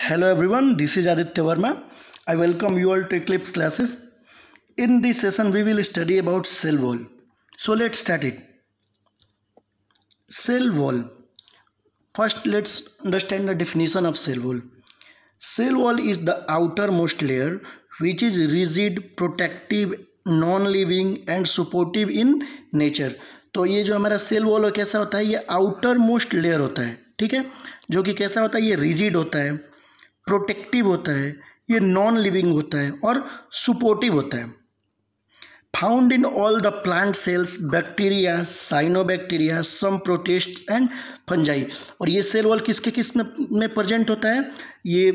Hello everyone, this is Aditya Verma. I welcome you all to Eclipse classes. In this session, we will study about cell wall. So let's start it. Cell wall. First, let's understand the definition of cell wall. Cell wall is the outermost layer which is rigid, protective, non-living and supportive in nature. तो ये जो हमारा cell wall है कैसा होता है, ये outer most layer होता है, ठीक है, जो कि कैसा होता है, ये रिजिड होता है, प्रोटेक्टिव होता है, ये नॉन लिविंग होता है और सपोर्टिव होता है. Found in all the plant cells, bacteria, cyanobacteria, some protist and fungi. और ये सेल वॉल किसके किस में प्रेजेंट होता है, ये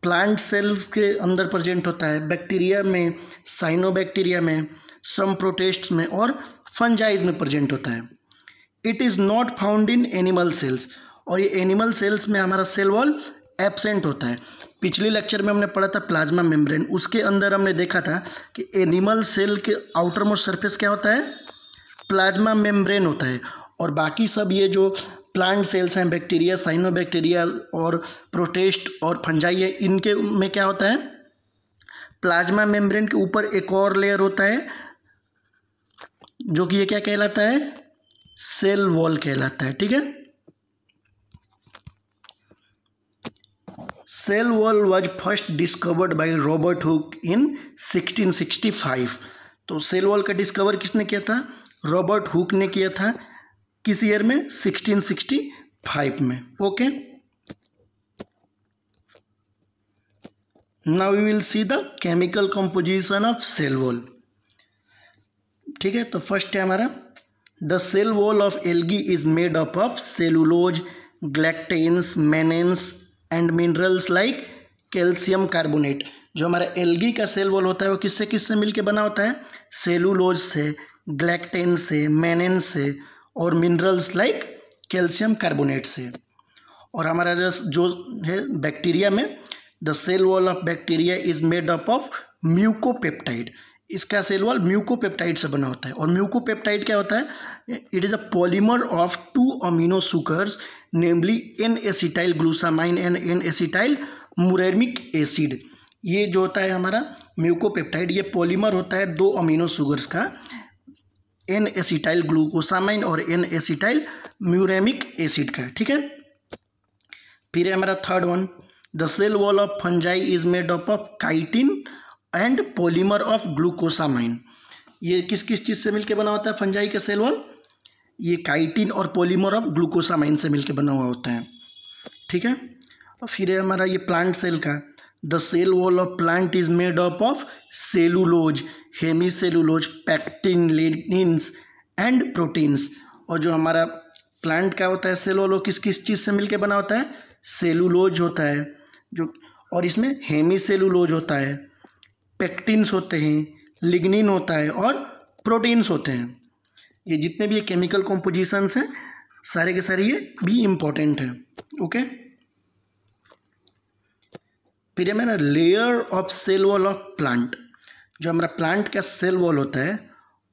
प्लांट सेल्स के अंदर प्रेजेंट होता है, बैक्टीरिया में, साइनोबैक्टीरिया में, सम प्रोटिस्ट में और फंजाइज में प्रेजेंट होता है. It is not found in animal cells. और ये एनिमल सेल्स में हमारा सेल वॉल एब्सेंट होता है. पिछले लेक्चर में हमने पढ़ा था प्लाज्मा मेम्ब्रेन, उसके अंदर हमने देखा था कि एनिमल सेल के आउटर मोस्ट सरफेस क्या होता है, प्लाज्मा मेम्ब्रेन होता है. और बाकी सब ये जो प्लांट सेल्स हैं, बैक्टीरिया, साइनोबैक्टीरिया और प्रोटिस्ट और फंजाई है, इनके में क्या होता है, प्लाज्मा मेम्ब्रेन के ऊपर एक और लेयर होता है जो कि ये क्या कहलाता है, सेल वॉल कहलाता है, ठीक है. Cell wall was first discovered by Robert Hooke in 1665. तो सेल वॉल का डिस्कवर किसने किया था, रॉबर्ट हुक ने किया था. किस ईयर में, 1665 में. Okay, now we will see the chemical composition of cell wall. ठीक है, तो फर्स्ट है हमारा, the cell wall of algae is made up of cellulose, galactans, mannans and minerals like calcium carbonate. जो हमारा एल्गी का सेल वॉल होता है वो किससे किससे मिलके बना होता है, सेलुलोज से, ग्लैक्टेन से, मैनेंस से और मिनरल्स लाइक कैल्शियम कार्बोनेट से. और हमारा जो है बैक्टीरिया में, the cell wall of bacteria is made up of mucopeptide. इसका सेल वॉल म्यूकोपेप्टाइड से बना होता है. और म्यूकोपेप्टाइड क्या होता है, it is a polymer of 2 amino sugars namely N acetyl glucosamine and N acetyl muramic acid. ये जो होता है हमारा म्यूकोपेप्टाइड, ये पॉलीमर होता है 2 अमीनो सुगर्स का, एन एसिटाइल ग्लूकोसामाइन और एन एसिटाइल म्यूरेमिक एसिड का, ठीक है. फिर है हमारा third one, the cell wall of fungi is made up of chitin and polymer of glucosamine. ये किस किस चीज़ से मिलके बना होता है फंजाई का सेल वॉल, ये काइटिन और पॉलीमर ऑफ ग्लूकोसामाइन से मिलके बना हुआ होता है, ठीक है. और फिर है हमारा ये प्लांट सेल का, the cell wall of plant is made up of cellulose, hemicellulose, pectin, lignins and proteins. और जो हमारा प्लांट का होता है सेल वॉल, वो किस किस चीज़ से मिलके बना होता है, सेलुलोज होता है जो, और इसमें हेमीसेलुलोज होता है, पेक्टिन्स होते हैं, लिग्निन होता है और प्रोटीन्स होते हैं. ये जितने भी ये केमिकल कॉम्पोजिशंस हैं सारे के सारे ये भी इम्पोर्टेंट हैं. ओके, फिर हमारा layer of cell wall of plant. जो हमारा प्लांट का सेल वॉल होता है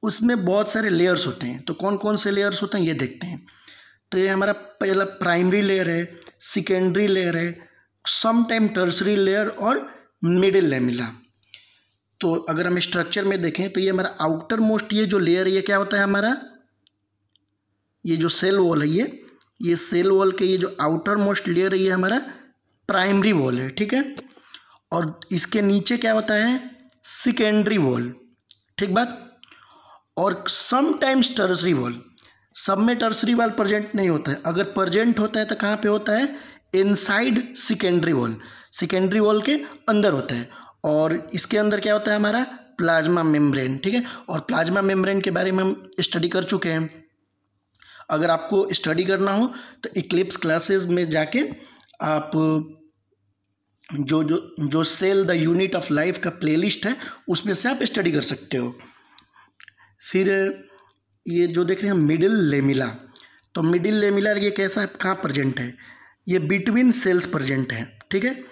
उसमें बहुत सारे लेयर्स होते हैं. तो कौन कौन से लेयर्स होते हैं ये देखते हैं. तो ये हमारा पहला प्राइमरी लेयर है, सेकेंडरी लेयर है, सम टाइम टर्सरी लेयर और मिडिल लेमिला. तो अगर हम स्ट्रक्चर में देखें तो ये हमारा आउटर मोस्ट ये जो लेयर है ये क्या होता है हमारा, ये जो सेल वॉल है, ये सेल वॉल के ये जो आउटर मोस्ट लेयर है ये हमारा प्राइमरी वॉल है, ठीक है. और इसके नीचे क्या होता है, सेकेंडरी वॉल, ठीक बात. और समटाइम्स टर्सरी वॉल. सब में टर्सरी वॉल प्रेजेंट नहीं होता है, अगर प्रेजेंट होता है तो कहाँ पे होता है, inside secondary wall, secondary wall के अंदर होता है. और इसके अंदर क्या होता है हमारा, प्लाज्मा मेम्ब्रेन, ठीक है. और प्लाज्मा मेम्ब्रेन के बारे में हम स्टडी कर चुके हैं. अगर आपको स्टडी करना हो तो इक्लिप्स क्लासेस में जाके आप जो cell the unit of life का प्लेलिस्ट है उसमें से आप स्टडी कर सकते हो. फिर ये जो देख रहे हैं मिडिल लेमिला. तो मिडिल लेमिला ये कैसा है, कहाँ प्रेजेंट है, ये बिटवीन सेल्स प्रेजेंट है, ठीक है.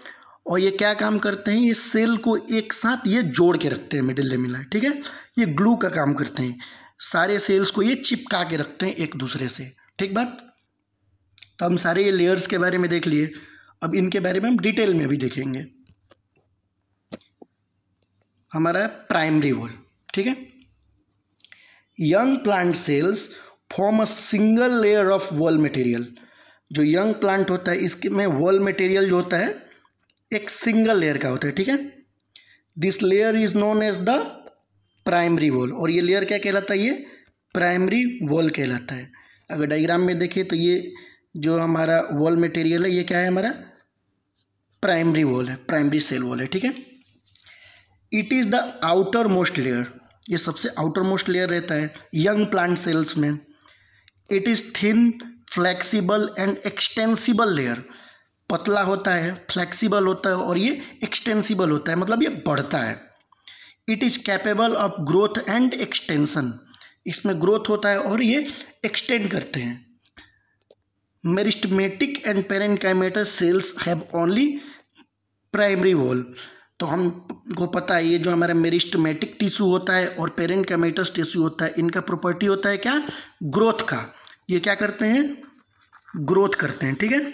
और ये क्या काम करते हैं, ये सेल को एक साथ ये जोड़ के रखते हैं, मिडिल लेमिला, ठीक है. ये ग्लू का काम करते हैं, सारे सेल्स को ये चिपका के रखते हैं एक दूसरे से, ठीक बात. तो हम सारे ये लेयर्स के बारे में देख लिए. अब इनके बारे में हम डिटेल में भी देखेंगे। हमारा प्राइमरी वॉल, ठीक है। Young plant cells form a single layer of wall material. जो यंग प्लांट होता है इसके में वॉल मटेरियल जो होता है एक सिंगल लेयर का होता है, ठीक है। This layer is known as the primary wall, और ये लेयर क्या कहलाता है, ये प्राइमरी वॉल कहलाता है। अगर डायग्राम में देखें तो ये जो हमारा वॉल मटेरियल है ये क्या है, हमारा प्राइमरी वॉल है, प्राइमरी सेल वॉल है, ठीक है। It is the outer most layer, ये सबसे आउटर मोस्ट लेयर रहता है यंग प्लांट सेल्स में। It is thin, flexible and extensible layer, पतला होता है, फ्लेक्सिबल होता है और ये एक्सटेंसिबल होता है, मतलब ये बढ़ता है। It is capable of growth and extension, इसमें ग्रोथ होता है और ये एक्सटेंड करते हैं। Meristematic and parenchymatous cells have only primary wall, तो हमको पता है ये जो हमारा मेरिस्टेमेटिक टिश्यू होता है और पेरेन्काइमेटस टिश्यू होता है, इनका प्रॉपर्टी होता है क्या, ग्रोथ का। ये क्या करते हैं, ग्रोथ करते हैं, ठीक है।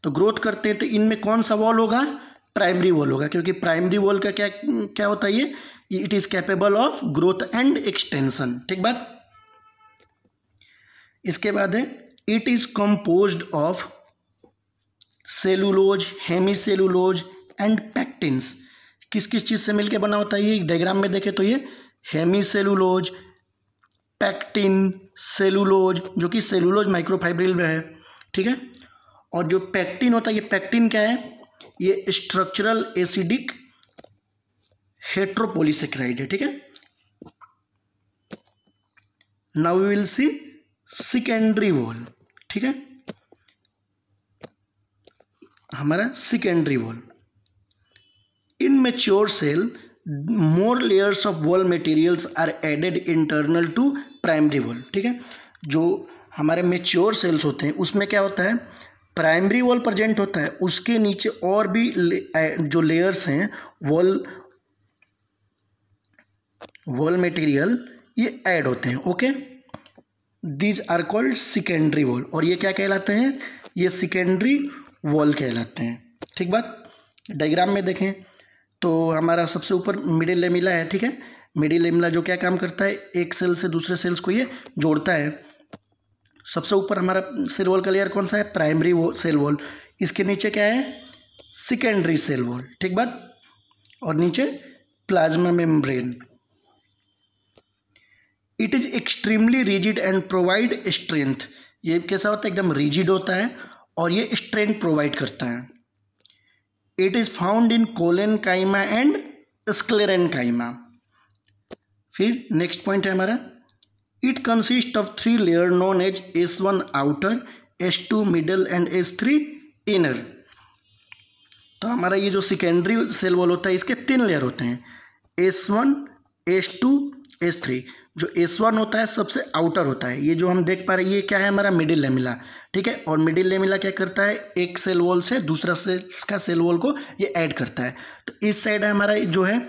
तो ग्रोथ करते हैं तो इनमें कौन सा वॉल होगा, प्राइमरी वॉल होगा, क्योंकि प्राइमरी वॉल का क्या क्या होता है, ये it is capable of growth and extension, ठीक बात। इसके बाद है it is composed of cellulose, hemicellulose and pectins. किस किस चीज़ से मिलकर बना होता है, ये डायग्राम में देखें तो ये हेमीसेलुलोज, पैक्टिन, सेलुलोज, जो कि सेलुलोज माइक्रोफाइब्रिल में है, ठीक है। और जो पैक्टिन होता है, ये पैक्टिन क्या है, ये स्ट्रक्चरल एसिडिक हेट्रोपोलीसेक्राइड है, ठीक है। Now we will see secondary wall, ठीक है। हमारा secondary wall, in mature cell more layers of wall materials are added internal to primary wall, ठीक है। जो हमारे मैच्योर सेल्स होते हैं उसमें क्या होता है, प्राइमरी वॉल प्रेजेंट होता है, उसके नीचे और भी जो लेयर्स हैं वॉल मटेरियल ये ऐड होते हैं, okay. These are called secondary wall, और ये क्या कहलाते हैं, ये सेकेंडरी वॉल कहलाते हैं, ठीक बात। डायग्राम में देखें तो हमारा सबसे ऊपर मिडिल लेमिला है, ठीक है। मिडिल लेमिला जो क्या काम करता है, एक सेल से दूसरे सेल्स को ये जोड़ता है। सबसे ऊपर हमारा सेल वॉल का लेयर कौन सा है, प्राइमरी सेल वॉल। इसके नीचे क्या है, सेकेंडरी सेल वॉल, ठीक बात। और नीचे plasma membrane. It is extremely rigid and provide strength, ये कैसा होता है, एकदम रिजिड होता है और ये स्ट्रेंथ प्रोवाइड करता है। It is found in collenchyma and sclerenchyma. फिर नेक्स्ट पॉइंट है हमारा, it consist of 3 layer known as S1 outer, S2 middle and S3 inner. तो हमारा ये जो सेकेंडरी सेल वॉल होता है इसके 3 लेयर होते हैं, S1, S2, S3। जो S1 होता है सबसे आउटर होता है, ये जो हम देख पा रहे हैं ये क्या है, हमारा मिडिल लेमिला, ठीक है। और मिडिल लेमिला क्या करता है, एक सेल वॉल से दूसरा सेल्स का सेल वॉल को ये ऐड करता है। तो इस साइड है हमारा जो है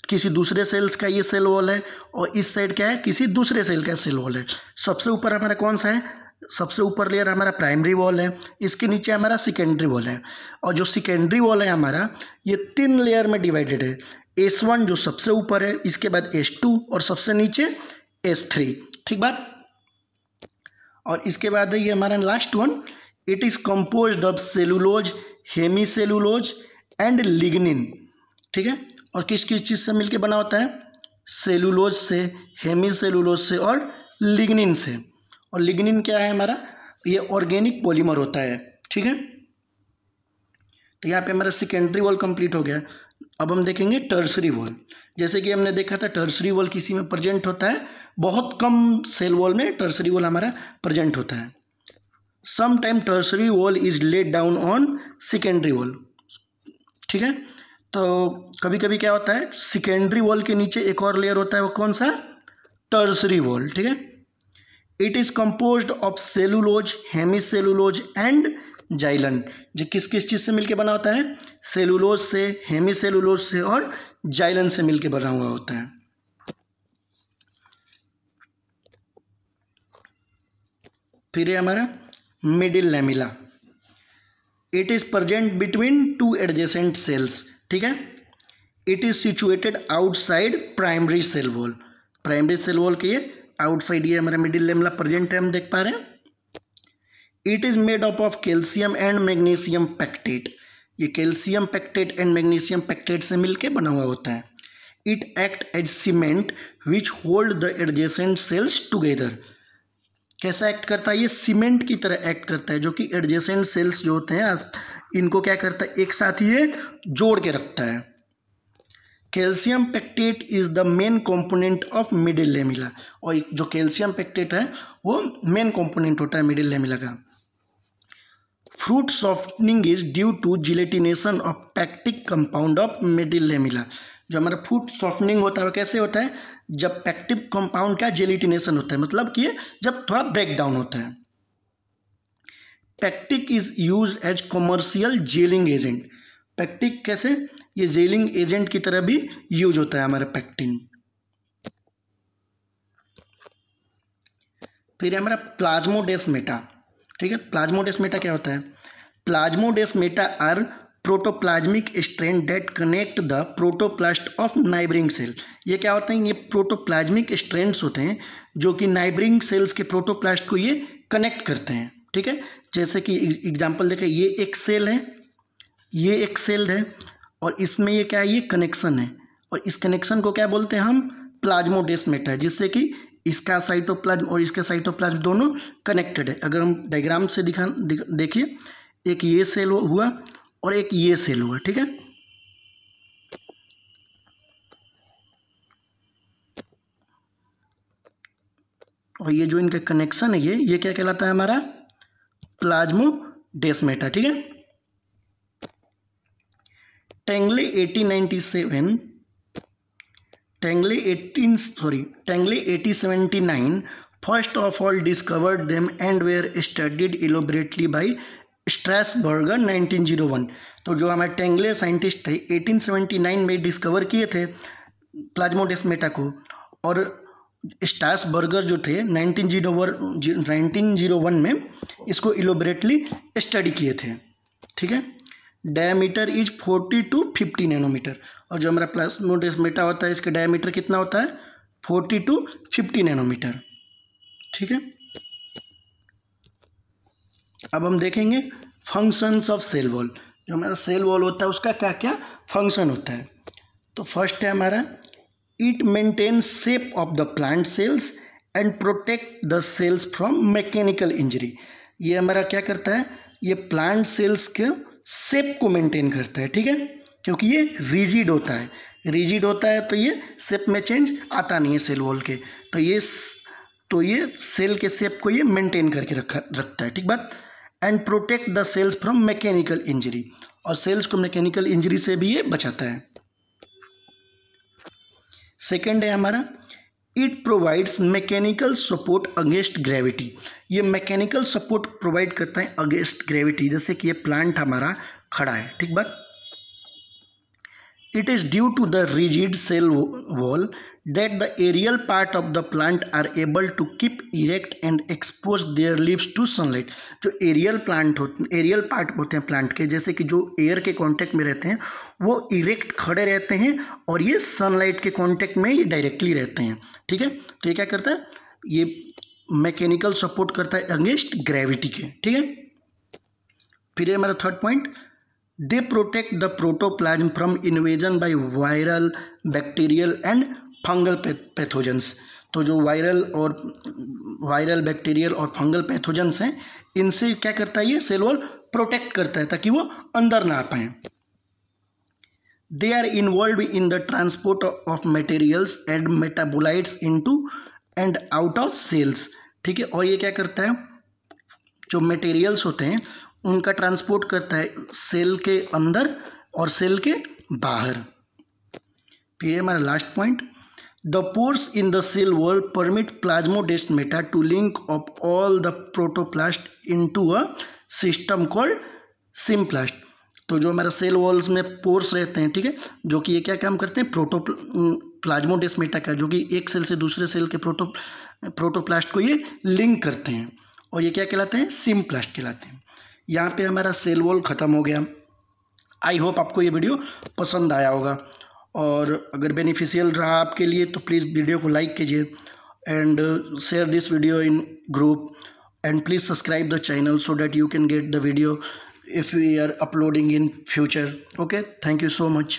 किसी दूसरे सेल्स का ये सेल वॉल है, और इस साइड क्या है, किसी दूसरे सेल का सेल वॉल है। सबसे ऊपर हमारा कौन सा है, सबसे ऊपर लेयर हमारा प्राइमरी वॉल है, इसके नीचे हमारा सेकेंडरी वॉल है। और जो सेकेंडरी वॉल है हमारा ये 3 लेयर में डिवाइडेड है। S1 जो सबसे ऊपर है, इसके बाद S2 और सबसे नीचे S3, ठीक बात। और इसके बाद है ये हमारा last one, it is composed of cellulose, hemicellulose and lignin, ठीक है। और किस किस चीज़ से मिलके बना होता है, सेलुलोज से, हेमीसेलुलोज से और लिग्निन से। और लिग्निन क्या है हमारा, ये ऑर्गेनिक पॉलीमर होता है, ठीक है। तो यहाँ पे हमारा सेकेंडरी वॉल कंप्लीट हो गया। अब हम देखेंगे टर्सरी वॉल। जैसे कि हमने देखा था टर्सरी वॉल किसी में प्रेजेंट होता है, बहुत कम सेल वॉल में टर्सरी वॉल हमारा प्रेजेंट होता है। Some time tertiary wall is laid down on secondary wall, ठीक है। तो कभी कभी क्या होता है, सेकेंडरी वॉल के नीचे एक और लेयर होता है, वो कौन सा, टर्सरी वॉल, ठीक है। It is composed of cellulose, hemicellulose and xylan. जो किस किस चीज़ से मिलके बना होता है, सेलुलोज से, हेमीसेलुलोज से और जाइलन से मिलके बना हुआ होता है। फिर है हमारा middle lamella. It is present between two adjacent cells, ठीक है। It is situated outside primary cell wall, primary cell wall के ये आउटसाइड ये हमारा मिडिल लेमला प्रेजेंट है, हम देख पा रहे हैं। It is made up of calcium and magnesium pectate, ये calcium pectate and magnesium pectate से मिलके बना हुआ होता है। It act as cement which hold the adjacent cells together, कैसा एक्ट करता है, ये सीमेंट की तरह एक्ट करता है, जो कि एडजेसेंट सेल्स जो होते हैं इनको क्या करता है, एक साथ ही ये जोड़ के रखता है। Calcium pectate is the main component of middle lamella, और जो कैल्शियम पैक्टेट है वो मेन कंपोनेंट होता है मिडिल लेमिला का। Fruit softening is due to gelatinization of pectic compound of middle lamella, जो हमारा फ्रूट सॉफ्टनिंग होता है वो कैसे होता है, जब पैक्टिक कंपाउंड का जेलिटिनेशन होता है, मतलब कि जब थोड़ा ब्रेक डाउन होता है। Pectic is use as commercial gelling agent, pectic कैसे, ये जेलिंग एजेंट की तरह भी यूज होता है हमारा पैक्टिन। फिर हमारा प्लाज्मोडेस्मेटा, ठीक है। प्लाज्मोडेस्मेटा क्या होता है, plasmodesmata are protoplasmic strand that connect the protoplast of neighbouring cell, ये क्या होते हैं, ये प्रोटोप्लाज्मिक स्ट्रेंड्स होते हैं जो कि नाइबरिंग सेल्स के प्रोटोप्लास्ट को ये कनेक्ट करते हैं, ठीक है। जैसे कि एग्जांपल देखें, ये एक सेल है, ये एक सेल है, और इसमें ये क्या है, ये कनेक्शन है, और इस कनेक्शन को क्या बोलते हैं हम, प्लाज्मोडेस्मेटा, जिससे कि इसका साइटोप्लाज्म और इसका साइटोप्लाज्म दोनों कनेक्टेड है। अगर हम डायग्राम से देखिए, एक ये सेल हुआ और एक ये सेल हुआ, ठीक है। और ये जो इनका कनेक्शन है ये क्या कहलाता है, हमारा प्लाज्मोडेस्मेटा, ठीक है। Tangl 1879 first of all discovered them and were studied elaborately by Strasburger 1901, तो जो हमारे टेंगले साइंटिस्ट थे 1879 में डिस्कवर किए थे प्लाज्मोडेस्मेटा को, और स्ट्रैसबर्गर जो थे 1901 में इसको इलोबरेटली स्टडी किए थे, ठीक है। डायमीटर इज 40 to 50 नैनोमीटर, और जो हमारा प्लाज्मोडेस्मेटा होता है इसका डायमीटर कितना होता है, 40 to 50 नैनोमीटर, ठीक है। अब हम देखेंगे फंक्शंस ऑफ सेल वॉल, जो हमारा सेल वॉल होता है उसका क्या क्या फंक्शन होता है। तो फर्स्ट है हमारा, it maintains shape of the plant cells and protect the cells from mechanical injury, ये हमारा क्या करता है, ये प्लांट सेल्स के शेप को मेंटेन करता है, ठीक है, क्योंकि ये रिजिड होता है, रिजिड होता है तो ये शेप में चेंज आता नहीं है सेल वॉल के, तो ये सेल के शेप को ये मेंटेन करके रखता है, ठीक बात। And protect the cells from mechanical injury, और सेल्स को मैकेनिकल इंजरी से भी ये बचाता है। सेकेंड है हमारा, it provides mechanical support against gravity, ये मैकेनिकल सपोर्ट प्रोवाइड करता है अगेंस्ट ग्रेविटी, जैसे कि ये प्लांट हमारा खड़ा है, ठीक बात। It is due to the rigid cell wall that the aerial part of the plant are able to keep erect and expose their leaves to sunlight, जो एरियल पार्ट होते हैं प्लांट के, जैसे कि जो एयर के कांटेक्ट में रहते हैं वो इरेक्ट खड़े रहते हैं, और ये सनलाइट के कांटेक्ट में ये डायरेक्टली रहते हैं, ठीक है। तो ये क्या करता है, ये मैकेनिकल सपोर्ट करता है अगेंस्ट ग्रेविटी के, ठीक है। फिर हमारा third point, they protect the protoplasm from invasion by viral, bacterial and fungal pathogens, तो जो वायरल बैक्टीरियल और फंगल पैथोजेंस हैं इनसे क्या करता है, ये सेल वॉल प्रोटेक्ट करता है ताकि वो अंदर ना आ पाए। They are involve in the transport of materials and metabolites into and out of cells, ठीक है। और ये क्या करता है, जो मटेरियल्स होते हैं उनका ट्रांसपोर्ट करता है सेल के अंदर और सेल के बाहर। फिर हमारा last point, the pores in the cell wall permit plasmodesmata to link up all the protoplast into a system called symplast, तो जो हमारा सेल वॉल्स में पोर्स रहते हैं, ठीक है, जो कि ये क्या काम करते हैं, प्लाज्मोडेस्मेटा का, जो कि एक सेल से दूसरे सेल के प्रोटोप्लास्ट को ये लिंक करते हैं, और ये क्या कहलाते हैं, सिम्प्लास्ट कहलाते हैं। यहाँ पे हमारा सेल वॉल ख़त्म हो गया। आई होप आपको ये वीडियो पसंद आया होगा, और अगर बेनिफिशियल रहा आपके लिए तो प्लीज़ वीडियो को लाइक कीजिए and share this video in group, and please subscribe the channel so that you can get the video if we are uploading in future. Okay, thank you so much.